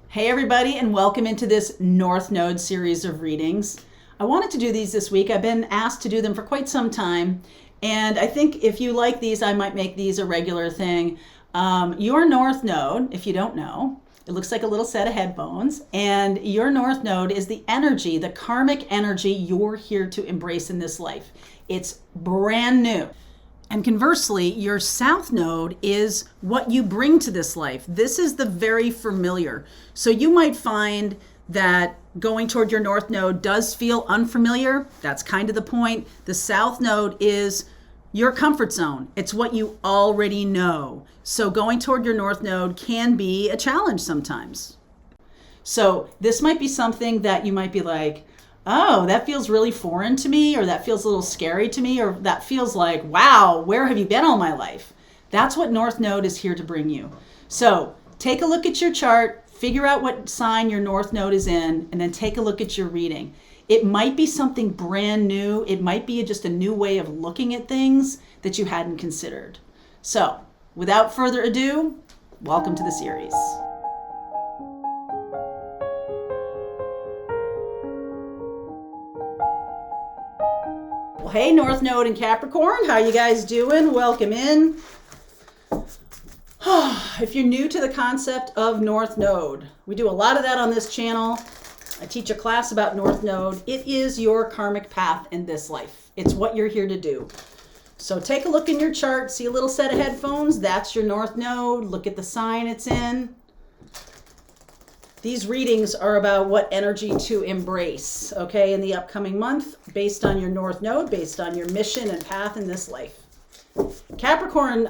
Hey everybody, and welcome into this North Node series of readings. I wanted to do these this week. I've been asked to do them for quite some time, and I think if you like these, I might make these a regular thing. Your North Node, if you don't know, it looks like a little set of headphones, and your North Node is the energy, the karmic energy you're here to embrace in this life. It's brand new. And conversely, your South Node is what you bring to this life. This is the very familiar. So you might find that going toward your North Node does feel unfamiliar. That's kind of the point. The South Node is your comfort zone. It's what you already know. So going toward your North Node can be a challenge sometimes. So this might be something that you might be like, oh, that feels really foreign to me, or that feels a little scary to me, or that feels like, wow, where have you been all my life? That's what North Node is here to bring you. So take a look at your chart, figure out what sign your North Node is in, and then take a look at your reading. It might be something brand new. It might be just a new way of looking at things that you hadn't considered. So without further ado, welcome to the series. Well, hey, North Node and Capricorn, how you guys doing? Welcome in. If you're new to the concept of North Node, we do a lot of that on this channel. I teach a class about North Node. It is your karmic path in this life. It's what you're here to do. So take a look in your chart, see a little set of headphones. That's your North Node. Look at the sign it's in. These readings are about what energy to embrace, okay, in the upcoming month, based on your North Node, based on your mission and path in this life. Capricorn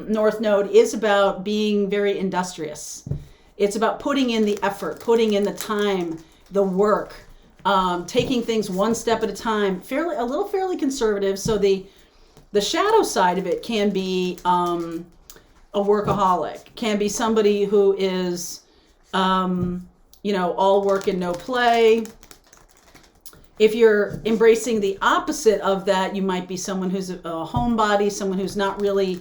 North Node is about being very industrious. It's about putting in the effort, putting in the time, the work, taking things one step at a time, fairly conservative. So the shadow side of it can be a workaholic, can be somebody who is all work and no play. If you're embracing the opposite of that, you might be someone who's a homebody, someone who's not really,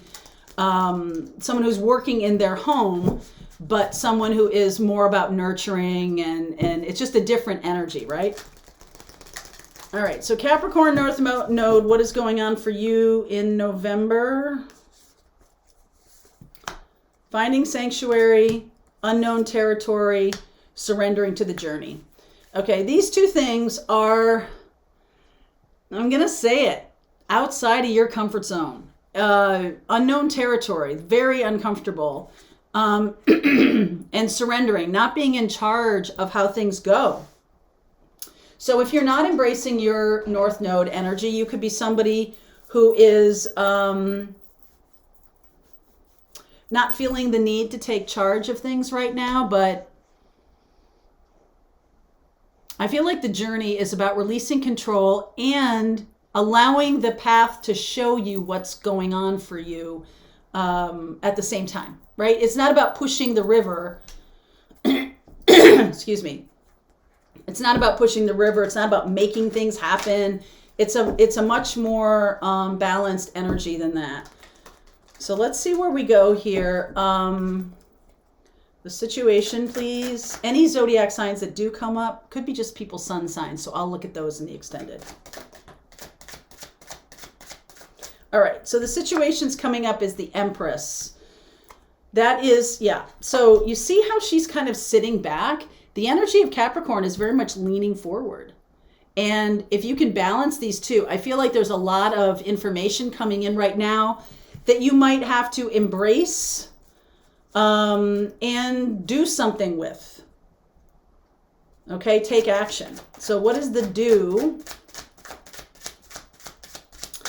someone who's working in their home, but someone who is more about nurturing, and it's just a different energy, right? All right, so Capricorn North Node, what is going on for you in November? Finding sanctuary, unknown territory, surrendering to the journey. Okay, these two things are, I'm going to say it, outside of your comfort zone. Unknown territory, very uncomfortable. And surrendering, not being in charge of how things go. So if you're not embracing your North Node energy, you could be somebody who is not feeling the need to take charge of things right now, but I feel like the journey is about releasing control and allowing the path to show you what's going on for you at the same time, right? It's not about pushing the river. Excuse me. It's not about pushing the river. It's not about making things happen. It's a much more balanced energy than that. So let's see where we go here. The situation, please. Any zodiac signs that do come up, could be just people's sun signs, so I'll look at those in the extended. All right, so the situation's coming up is the Empress. That is, yeah. So you see how she's kind of sitting back? The energy of Capricorn is very much leaning forward. And if you can balance these two, I feel like there's a lot of information coming in right now that you might have to embrace and do something with. Okay, take action. So what is the do?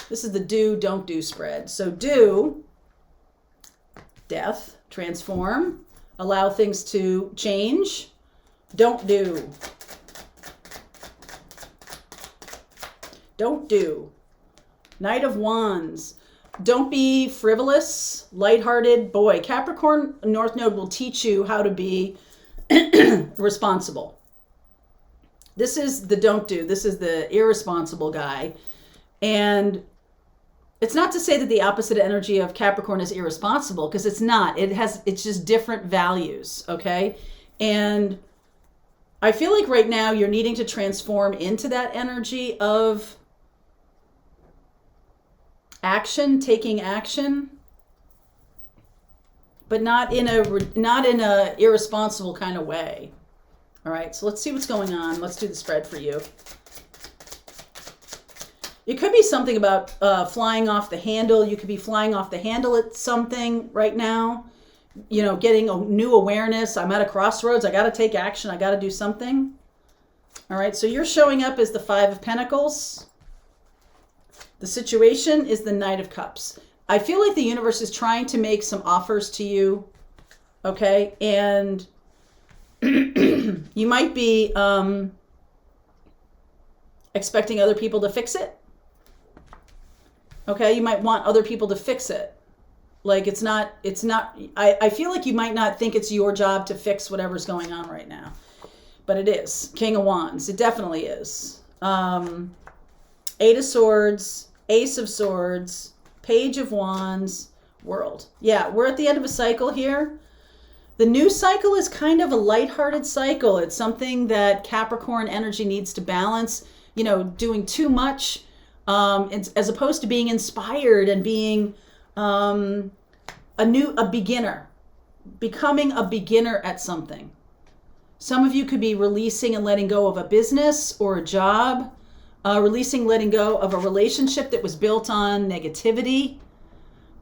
This is the do, don't do spread. So do, death, transform, allow things to change. Don't do. Don't do. Knight of Wands. Don't be frivolous, lighthearted. Boy, Capricorn North Node will teach you how to be responsible. This is the don't do. This is the irresponsible guy. And it's not to say that the opposite energy of Capricorn is irresponsible, because it's not. It's just different values, okay? And I feel like right now you're needing to transform into that energy of action, taking action, but not in a irresponsible kind of way. All right, so let's see what's going on. Let's do the spread for you. It could be something about flying off the handle. You could be flying off the handle at something right now. You know, getting a new awareness. I'm at a crossroads. I got to take action. I got to do something. All right, so you're showing up as the Five of Pentacles. The situation is the Knight of Cups. I feel like the universe is trying to make some offers to you, okay? And you might be expecting other people to fix it, okay? You might want other people to fix it. Like it's not, I feel like you might not think it's your job to fix whatever's going on right now, but it is. King of Wands, it definitely is. Eight of Swords, Ace of Swords, Page of Wands, World. Yeah, we're at the end of a cycle here. The new cycle is kind of a lighthearted cycle. It's something that Capricorn energy needs to balance, you know, doing too much as opposed to being inspired and being a beginner, becoming a beginner at something. Some of you could be releasing and letting go of a business or a job, letting go of a relationship that was built on negativity.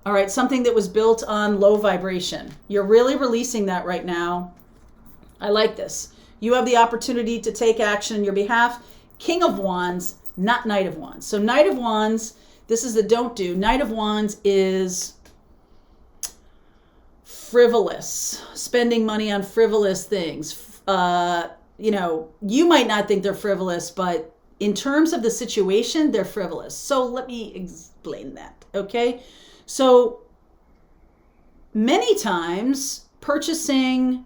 All right, something that was built on low vibration. You're really releasing that right now. I like this. You have the opportunity to take action on your behalf. King of Wands, not Knight of Wands. So Knight of Wands, this is the don't do. Knight of Wands is frivolous, spending money on frivolous things. You know, you might not think they're frivolous, but in terms of the situation, they're frivolous. So let me explain that, okay? So many times purchasing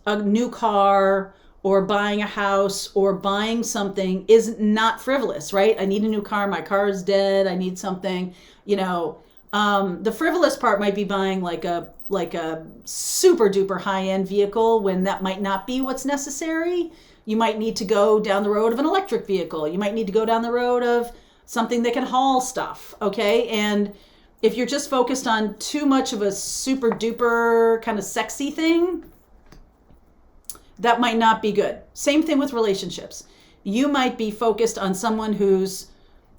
a new car or buying a house or buying something is not frivolous, right? I need a new car. My car is dead. I need something, you know. The frivolous part might be buying like a super duper high-end vehicle when that might not be what's necessary. You might need to go down the road of an electric vehicle. You might need to go down the road of something that can haul stuff, okay? And if you're just focused on too much of a super duper kind of sexy thing, that might not be good. Same thing with relationships. You might be focused on someone who's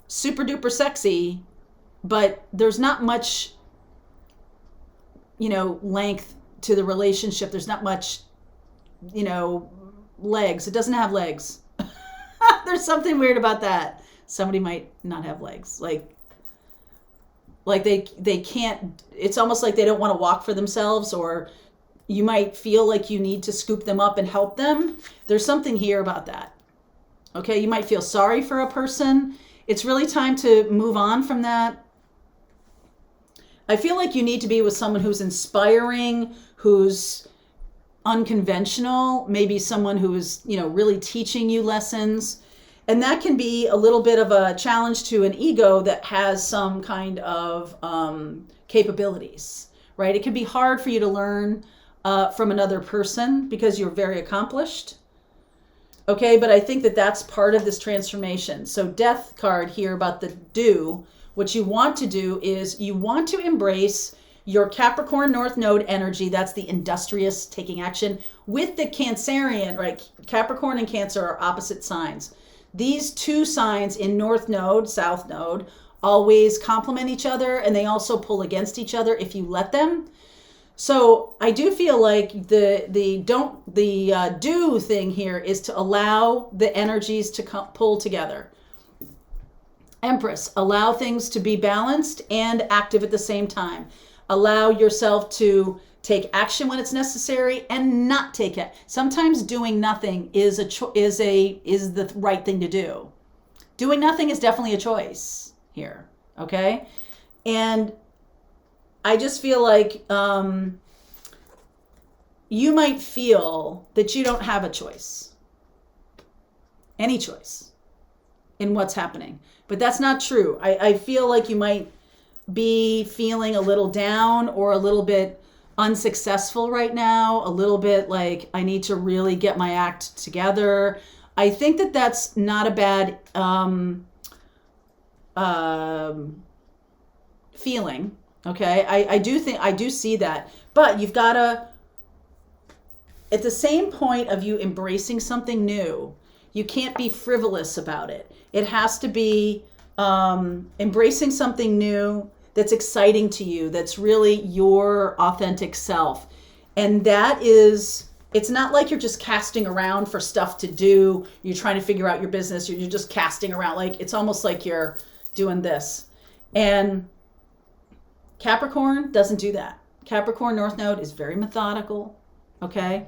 super duper sexy, but there's not much, you know, length to the relationship. There's not much, you know, legs. It doesn't have legs. There's something weird about that. Somebody might not have legs. Like they can't, it's almost like they don't want to walk for themselves, or you might feel like you need to scoop them up and help them. There's something here about that. Okay, you might feel sorry for a person. It's really time to move on from that. I feel like you need to be with someone who's inspiring, who's unconventional, maybe someone who is, you know, really teaching you lessons. And that can be a little bit of a challenge to an ego that has some kind of capabilities, right? It can be hard for you to learn from another person because you're very accomplished. Okay, but I think that that's part of this transformation. So Death card here about the do. What you want to do is you want to embrace your Capricorn North Node energy. That's the industrious taking action with the Cancerian, right? Capricorn and Cancer are opposite signs. These two signs in North Node, South Node, always complement each other, and they also pull against each other if you let them. So I do feel like the do thing here is to allow the energies to pull together. Empress, allow things to be balanced and active at the same time. Allow yourself to take action when it's necessary and not take it. Sometimes doing nothing is the right thing to do. Doing nothing is definitely a choice here, okay? And I just feel like you might feel that you don't have a choice, any choice in what's happening. But that's not true. I feel like you might be feeling a little down or a little bit unsuccessful right now, a little bit like I need to really get my act together. I think that that's not a bad feeling. Okay, I do see that, but you've got to, at the same point of you embracing something new, you can't be frivolous about it. It has to be embracing something new that's exciting to you, that's really your authentic self. And that is, it's not like you're just casting around for stuff to do. You're trying to figure out your business. You're just casting around. Like, it's almost like you're doing this. And Capricorn doesn't do that. Capricorn North Node is very methodical, okay?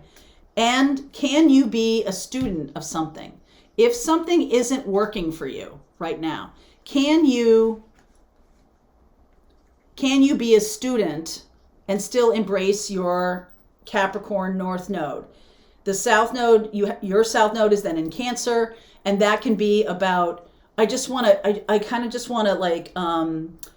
And can you be a student of something? If something isn't working for you right now, can you be a student and still embrace your Capricorn North Node? The South Node, your South Node is then in Cancer, and that can be about, I kind of just want to like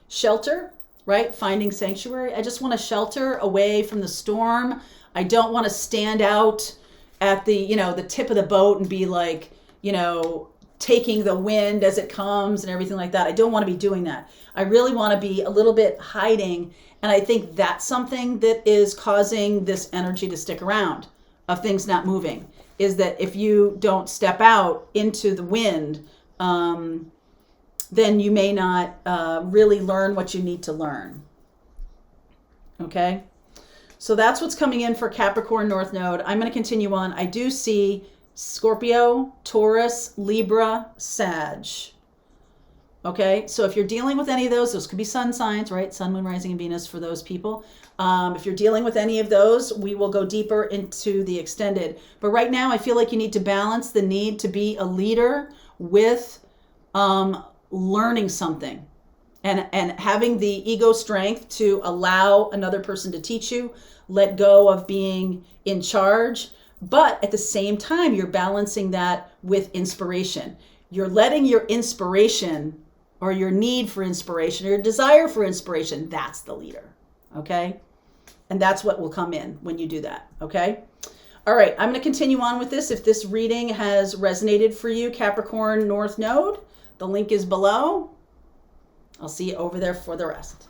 shelter, right? Finding sanctuary. I just want to shelter away from the storm. I don't want to stand out at the, the tip of the boat and be like, taking the wind as it comes and everything like that. I don't want to be doing that. I really want to be a little bit hiding. And I think that's something that is causing this energy to stick around of things not moving, is that if you don't step out into the wind, then you may not really learn what you need to learn. Okay? So that's what's coming in for Capricorn North Node. I'm going to continue on. I do see Scorpio, Taurus, Libra, Sag. Okay, so if you're dealing with any of those could be sun signs, right? Sun, moon, rising, and Venus for those people. If you're dealing with any of those, we will go deeper into the extended. But right now, I feel like you need to balance the need to be a leader with learning something and having the ego strength to allow another person to teach you, let go of being in charge. But at the same time, you're balancing that with inspiration. You're letting your inspiration or your need for inspiration or your desire for inspiration, that's the leader, okay? And that's what will come in when you do that, okay? All right, I'm going to continue on with this. If this reading has resonated for you, Capricorn North Node, the link is below. I'll see you over there for the rest.